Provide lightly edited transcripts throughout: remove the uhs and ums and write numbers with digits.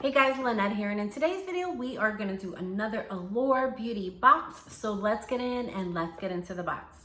Hey guys, Lynette here, and in today's video we are going to do another Allure beauty box. So let's get in and let's get into the box.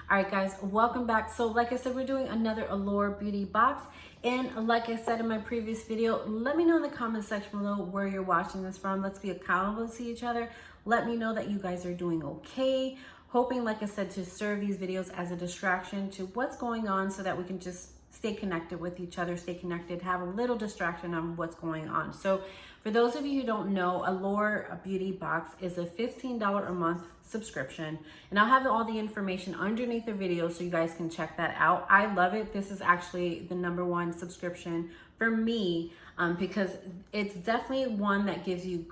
Alright guys, welcome back. So like I said, we're doing another Allure beauty box, and like I said in my previous video, let me know in the comment section below where you're watching this from. Let's be accountable to each other. Let me know that you guys are doing okay. Hoping, like I said, to serve these videos as a distraction to what's going on so that we can just stay connected with each other, stay connected, have a little distraction on what's going on. So for those of you who don't know, Allure Beauty Box is a $15 a month subscription, and I'll have all the information underneath the video so you guys can check that out. I love it. This is actually the #1 subscription for me because it's definitely one that gives you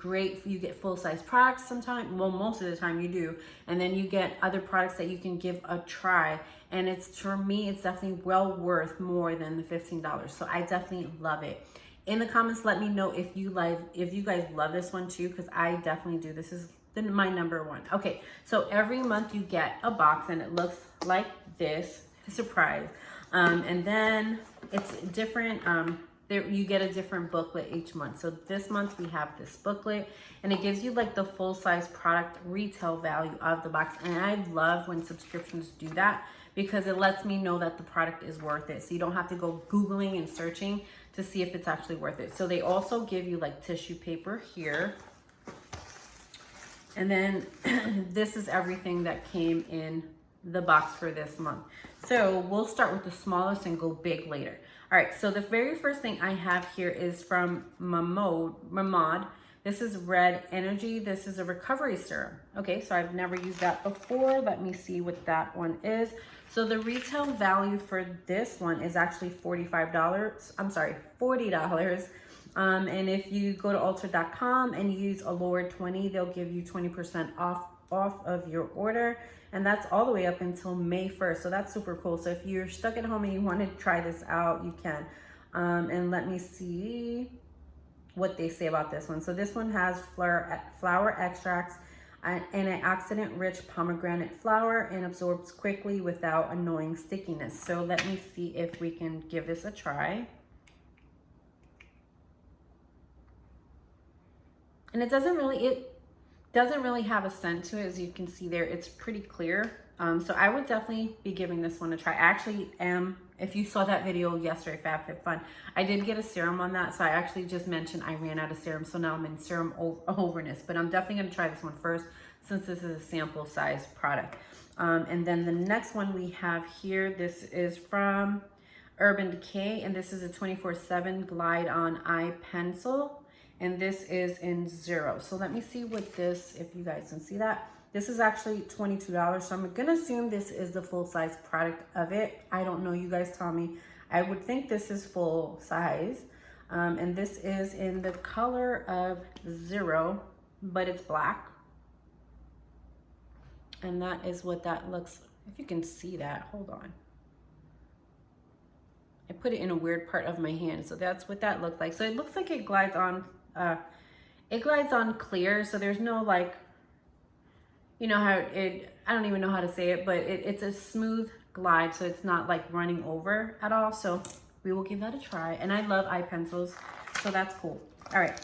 you get full-size products sometimes, well, most of the time you do, and then you get other products that you can give a try. And for me, it's definitely well worth more than the $15. So I definitely love it. In the comments, let me know if you guys love this one too, because I definitely do. This is my #1. Okay, so every month you get a box and it looks like this. Surprise. And then it's different. You get a different booklet each month. So this month we have this booklet, and it gives you like the full-size product retail value of the box. And I love when subscriptions do that, because it lets me know that the product is worth it. So you don't have to go Googling and searching to see if it's actually worth it. So they also give you like tissue paper here. And then this is everything that came in the box for this month. So we'll start with the smallest and go big later. All right, so the very first thing I have here is from Mamad. This is Red Energy. This is a recovery serum. Okay, so I've never used that before. Let me see what that one is. So the retail value for this one is actually $40. And if you go to Ulta.com and use Allure20, they'll give you 20% off of your order. And that's all the way up until May 1st. So that's super cool. So if you're stuck at home and you want to try this out, you can. And let me see what they say about this one. So this one has flower extracts, antioxidant-rich pomegranate flower, and absorbs quickly without annoying stickiness. So let me see if we can give this a try. And it doesn't really have a scent to it. As you can see there, it's pretty clear. So I would definitely be giving this one a try. I actually am, if you saw that video yesterday, FabFitFun, I did get a serum on that. So I actually just mentioned I ran out of serum. So now I'm in serum overness, but I'm definitely gonna try this one first since this is a sample size product. And then the next one we have here, this is from Urban Decay, and this is a 24/7 Glide On Eye Pencil. And this is in 0. So let me see what this, if you guys can see that. This is actually $22. So I'm gonna assume this is the full size product of it. I don't know, you guys tell me. I would think this is full size. And this is in the color of 0, but it's black. And that is what that looks, if you can see that, hold on. I put it in a weird part of my hand. So that's what that looks like. So it looks like it glides on clear, so there's no like, you know how I don't even know how to say it, but it's a smooth glide, so it's not like running over at all. So we will give that a try, and I love eye pencils, so that's cool. All right,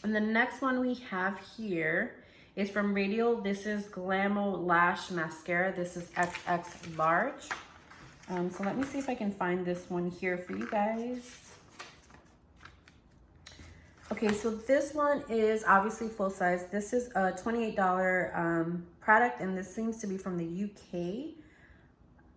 and the next one we have here is from Radial. This is Glamo Lash Mascara. This is XX large. So let me see if I can find this one here for you guys. Okay, so this one is obviously full size. This is a $28 product, and this seems to be from the UK.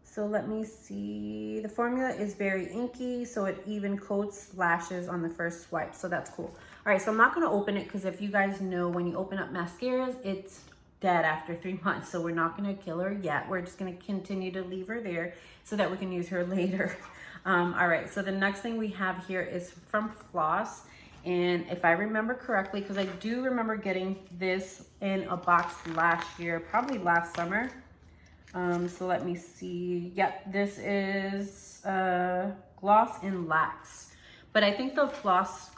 So let me see. The formula is very inky, so it even coats lashes on the first swipe, so that's cool. All right, so I'm not gonna open it because if you guys know, when you open up mascaras, it's dead after 3 months, so we're not gonna kill her yet. We're just gonna continue to leave her there so that we can use her later. All right, so the next thing we have here is from Floss. And if I remember correctly, because I do remember getting this in a box last year, probably last summer. So let me see. Yep, this is Gloss and Lax. But I think the gloss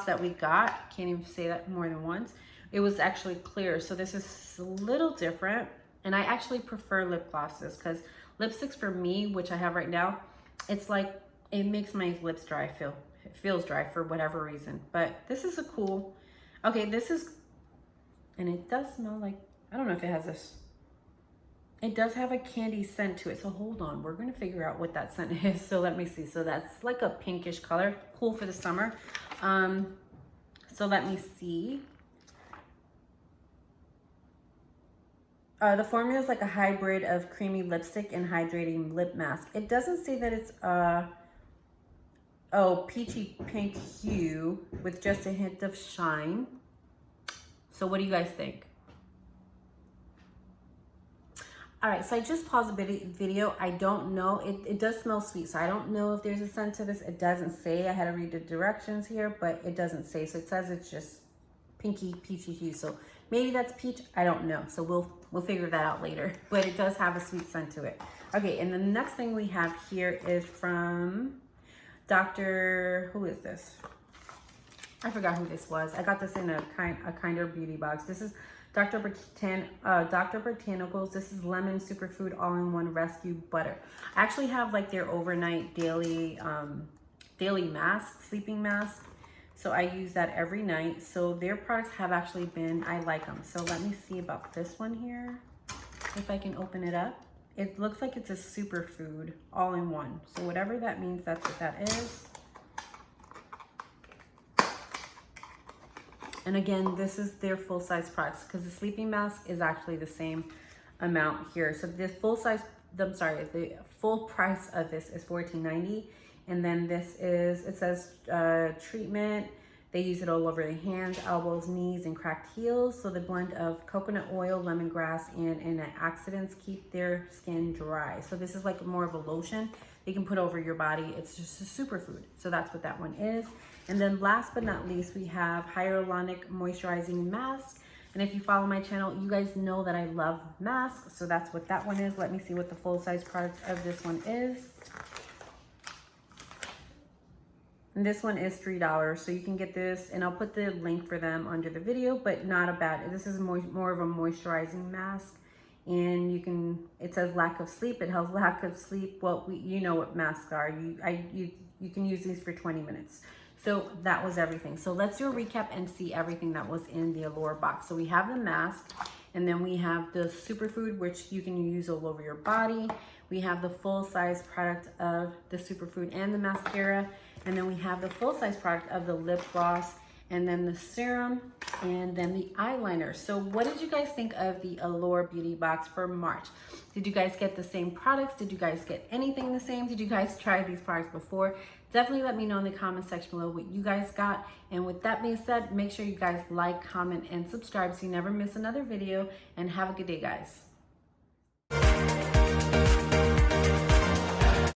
that we got, can't even say that more than once, it was actually clear. So this is a little different. And I actually prefer lip glosses because lipsticks for me, which I have right now, it's like it makes my lips dry. It feels dry for whatever reason. But this is a cool, okay, this is, and it does smell like, I don't know if it has this. It does have a candy scent to it. So hold on, we're gonna figure out what that scent is. So let me see. So that's like a pinkish color, cool for the summer. So let me see. The formula is like a hybrid of creamy lipstick and hydrating lip mask. It doesn't say that it's peachy pink hue with just a hint of shine. So what do you guys think? All right, so I just paused the video. I don't know. It does smell sweet, so I don't know if there's a scent to this. It doesn't say. I had to read the directions here, but it doesn't say. So it says it's just pinky peachy hue. So maybe that's peach. I don't know. So we'll figure that out later. But it does have a sweet scent to it. Okay, and the next thing we have here is from who is this? I forgot who this was. I got this in a kinder beauty box. This is Dr. Botanicals. This is lemon superfood all-in-one rescue butter. I actually have like their overnight daily mask, sleeping mask. So I use that every night. So their products have actually been, I like them. So let me see about this one here. If I can open it up. It looks like it's a superfood all-in-one. So whatever that means, that's what that is. And again, this is their full-size products because the sleeping mask is actually the same amount here. So the the full price of this is $14.90. And then this is, it says treatment. They use it all over the hands, elbows, knees, and cracked heels. So the blend of coconut oil, lemongrass, and antioxidants keep their skin dry. So this is like more of a lotion you can put over your body. It's just a superfood. So that's what that one is. And then last but not least, we have hyaluronic moisturizing mask. And if you follow my channel, you guys know that I love masks. So that's what that one is. Let me see what the full-size product of this one is. And this one is $3. So you can get this, and I'll put the link for them under the video, but not a bad, this is more of a moisturizing mask. And you can, it says lack of sleep. It helps lack of sleep. Well, you know what masks are. You can use these for 20 minutes. So that was everything. So let's do a recap and see everything that was in the Allure box. So we have the mask, and then we have the superfood, which you can use all over your body. We have the full-size product of the superfood and the mascara. And then we have the full-size product of the lip gloss, and then the serum, and then the eyeliner. So what did you guys think of the Allure beauty box for March? Did you guys get the same products? Did you guys get anything the same? Did you guys try these products before? Definitely let me know in the comment section below what you guys got. And with that being said, make sure you guys like, comment, and subscribe so you never miss another video. And have a good day, guys.